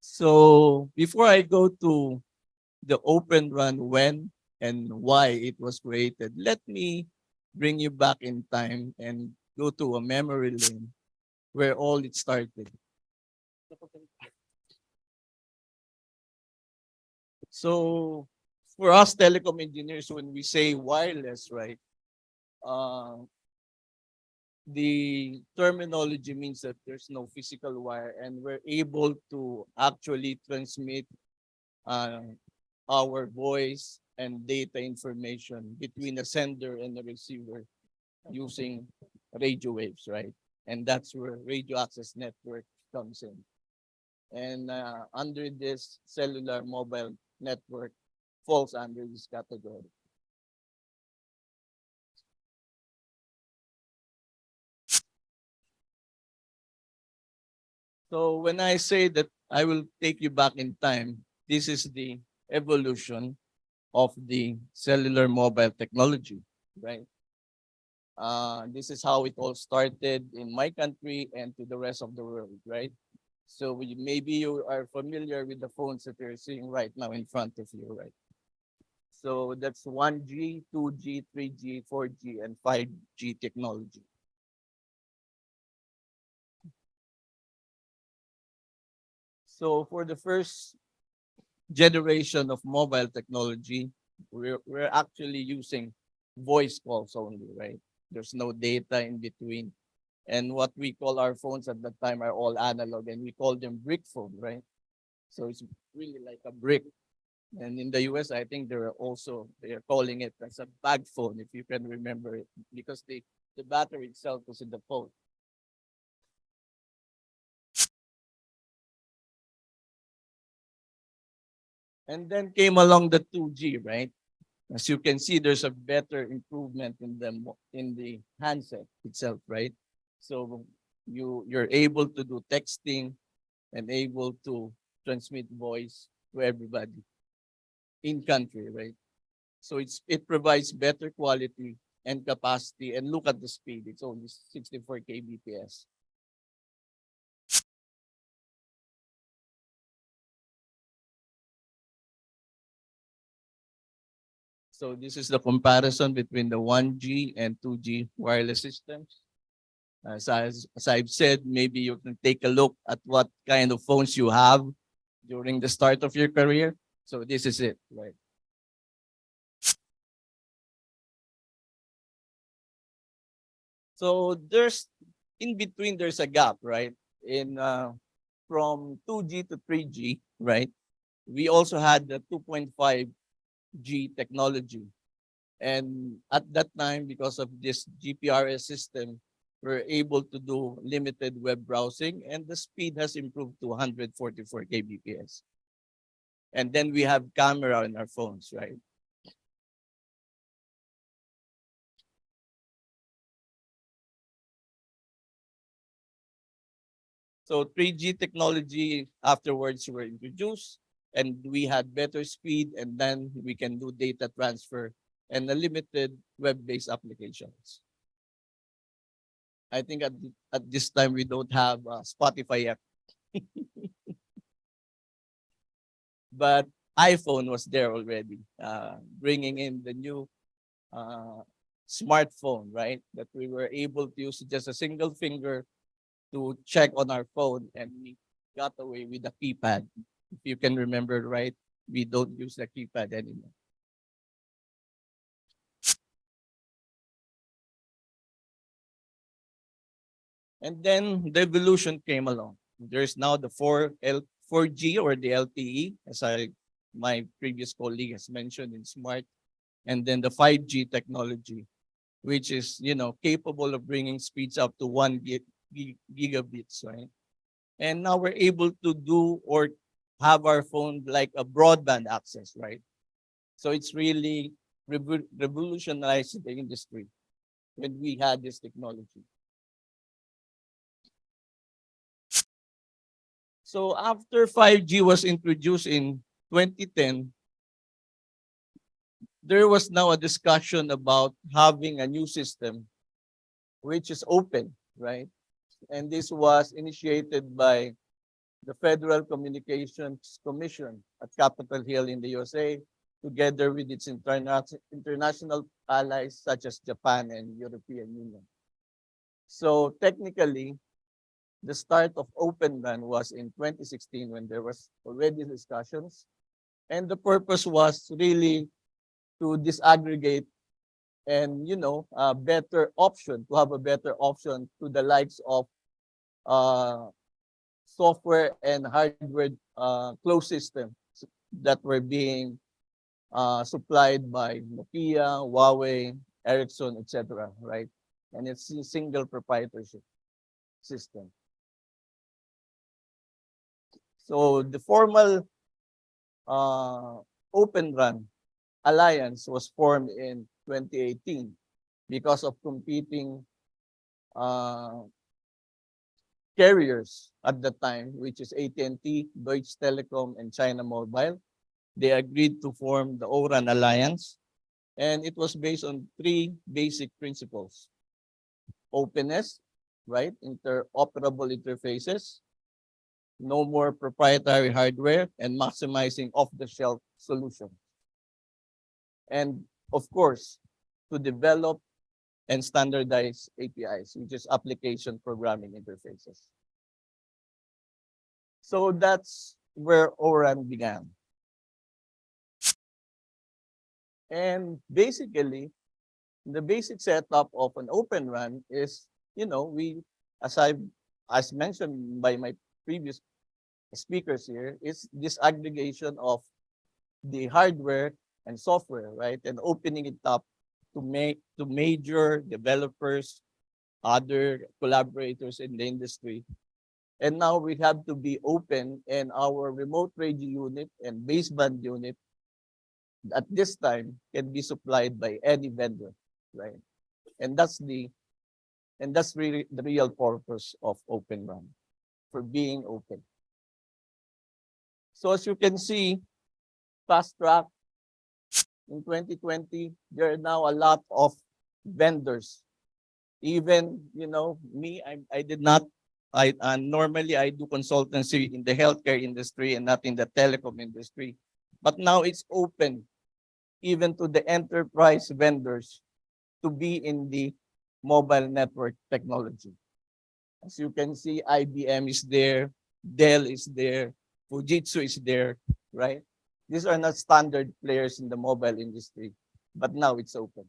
So before I go to the Open Run, when and why it was created, let me bring you back in time and go to a memory lane where all it started. So for us telecom engineers, when we say wireless, right, uh, the terminology means that there's no physical wire and we're able to actually transmit uh, our voice and data information between a sender and a receiver using radio waves, right? And that's where radio access network comes in. And under this cellular mobile network falls under this category. So when I say that I will take you back in time, this is the evolution of the cellular mobile technology, right? This is how it all started in my country and to the rest of the world, right? So maybe you are familiar with the phones that you're seeing right now in front of you, right? So that's 1G, 2G, 3G, 4G, and 5G technology. So for the first generation of mobile technology, we're actually using voice calls only, right? There's no data in between. And what we call our phones at that time are all analog, and we call them brick phone, right? So it's really like a brick. And in the US, I think they are calling it as a bag phone, if you can remember it, because the battery itself was in the phone. And then came along the 2G, right? As you can see, there's a better improvement in the handset itself, right? So you're able to do texting and able to transmit voice to everybody in country, right? So it provides better quality and capacity. And look at the speed; it's only 64 kbps. So this is the comparison between the 1G and 2G wireless systems. As I've said, maybe you can take a look at what kind of phones you have during the start of your career. So this is it, right? So in between there's a gap, right? In from 2G to 3G, right? We also had the 2.5G technology. And at that time, because of this GPRS system, we're able to do limited web browsing and the speed has improved to 144 kbps. And then we have camera on our phones, right? So 3G technology afterwards were introduced and we had better speed and then we can do data transfer and limited web-based applications. I think at this time we don't have Spotify yet, but iPhone was there already, bringing in the new uh, smartphone, right? That we were able to use just a single finger to check on our phone and we got away with the keypad. If you can remember, right? We don't use the keypad anymore. And then the evolution came along. There's now the 4G or the LTE, as my previous colleague has mentioned in Smart, and then the 5G technology, which is capable of bringing speeds up to 1 gigabits, right? And now we're able to do or have our phone like a broadband access, right? So it's really revolutionized the industry when we had this technology. So after 5G was introduced in 2010, there was now a discussion about having a new system which is open, right? And this was initiated by the Federal Communications Commission at Capitol Hill in the USA, together with its international allies such as Japan and European Union. So technically, the start of Open RAN was in 2016 when there was already discussions. And the purpose was really to disaggregate and, a better option, to have a better option to the likes of software and hardware closed systems that were being supplied by Nokia, Huawei, Ericsson, etc. Right? And it's a single proprietorship system. So the formal Open RAN alliance was formed in 2018 because of competing carriers at the time, which is AT&T, Deutsche Telekom, and China Mobile. They agreed to form the ORAN Alliance, and it was based on three basic principles: openness, right? Interoperable interfaces, no more proprietary hardware, and maximizing off-the-shelf solutions. And of course, to develop and standardize APIs, which is application programming interfaces. So that's where ORAN began. And basically, the basic setup of an Open RAN is, as mentioned by my previous speakers here, is this aggregation of the hardware and software, right? And opening it up to major developers, other collaborators in the industry. And now we have to be open, and our remote radio unit and baseband unit at this time can be supplied by any vendor, right? And that's really the real purpose of Open RAN, for being open. So as you can see, fast track in 2020, there are now a lot of vendors. Even, me, I did not, normally I do consultancy in the healthcare industry and not in the telecom industry. But now it's open even to the enterprise vendors to be in the mobile network technology. As you can see, IBM is there, Dell is there, Fujitsu is there, right? These are not standard players in the mobile industry, but now it's open.